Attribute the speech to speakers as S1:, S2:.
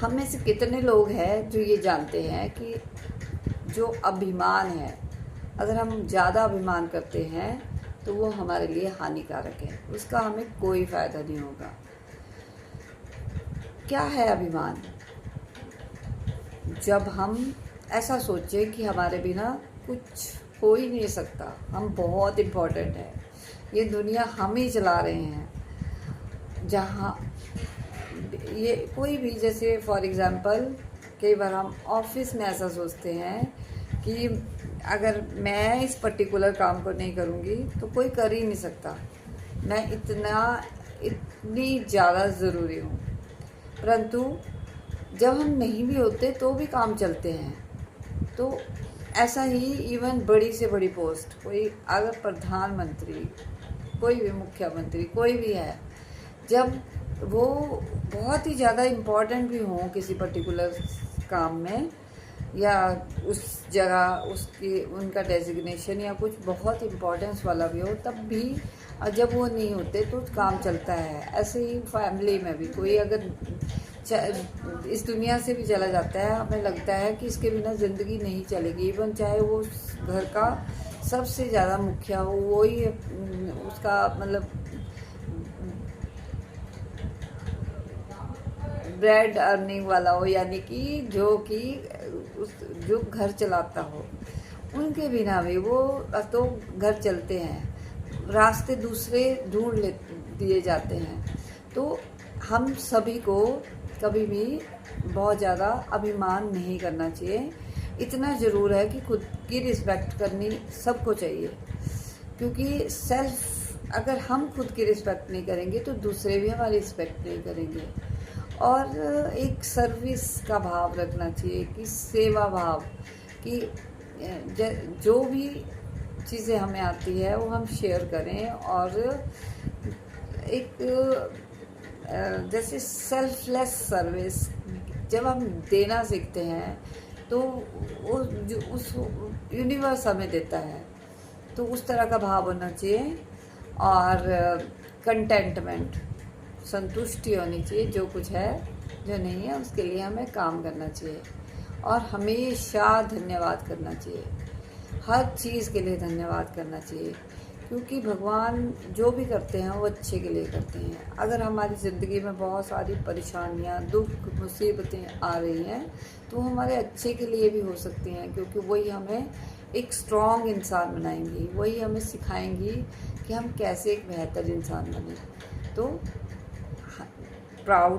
S1: हम में से कितने लोग हैं जो ये जानते हैं कि जो अभिमान है, अगर हम ज़्यादा अभिमान करते हैं तो वो हमारे लिए हानिकारक है, उसका हमें कोई फ़ायदा नहीं होगा। क्या है अभिमान? जब हम ऐसा सोचें कि हमारे बिना कुछ हो ही नहीं सकता, हम बहुत इम्पोर्टेंट हैं, ये दुनिया हम ही चला रहे हैं। जहाँ ये कोई भी, जैसे फॉर एग्ज़ाम्पल कई बार हम ऑफिस में ऐसा सोचते हैं कि अगर मैं इस पर्टिकुलर काम को नहीं करूँगी तो कोई कर ही नहीं सकता, मैं इतनी ज़्यादा ज़रूरी हूँ। परंतु जब हम नहीं भी होते तो भी काम चलते हैं। तो ऐसा ही इवन बड़ी से बड़ी पोस्ट, कोई अगर प्रधानमंत्री, कोई भी मुख्यमंत्री, कोई भी है, जब वो बहुत ही ज़्यादा इम्पोर्टेंट भी हों किसी पर्टिकुलर काम में, या उस जगह उसकी उनका डेजिग्नेशन या कुछ बहुत इम्पोर्टेंस वाला भी हो, तब भी जब वो नहीं होते तो काम चलता है। ऐसे ही फैमिली में भी कोई अगर इस दुनिया से भी चला जाता है, हमें लगता है कि इसके बिना ज़िंदगी नहीं चलेगी। इवन चाहे वो घर का सबसे ज़्यादा मुखिया हो, वो ही उसका मतलब ब्रेड अर्निंग वाला हो, यानी कि जो घर चलाता हो, उनके बिना भी वो तो घर चलते हैं, रास्ते दूसरे ढूंढ दिए जाते हैं। तो हम सभी को कभी भी बहुत ज़्यादा अभिमान नहीं करना चाहिए। इतना ज़रूर है कि खुद की रिस्पेक्ट करनी सबको चाहिए, क्योंकि अगर हम खुद की रिस्पेक्ट नहीं करेंगे तो दूसरे भी हमारी रिस्पेक्ट नहीं करेंगे। और एक सर्विस का भाव रखना चाहिए, कि सेवा भाव, कि जो भी चीज़ें हमें आती है वो हम शेयर करें। और एक जैसे सेल्फलेस सर्विस जब हम देना सीखते हैं तो वो जो उस यूनिवर्स हमें देता है, तो उस तरह का भाव होना चाहिए। और कंटेंटमेंट, संतुष्टि होनी चाहिए, जो कुछ है जो नहीं है उसके लिए हमें काम करना चाहिए। और हमेशा धन्यवाद करना चाहिए, हर चीज़ के लिए धन्यवाद करना चाहिए, क्योंकि भगवान जो भी करते हैं वो अच्छे के लिए करते हैं। अगर हमारी ज़िंदगी में बहुत सारी परेशानियां, दुख, मुसीबतें आ रही हैं तो हमारे अच्छे के लिए भी हो सकती हैं, क्योंकि वही हमें एक स्ट्रॉन्ग इंसान बनाएंगी, वही हमें सिखाएंगी कि हम कैसे एक बेहतर इंसान बने। तो प्राउड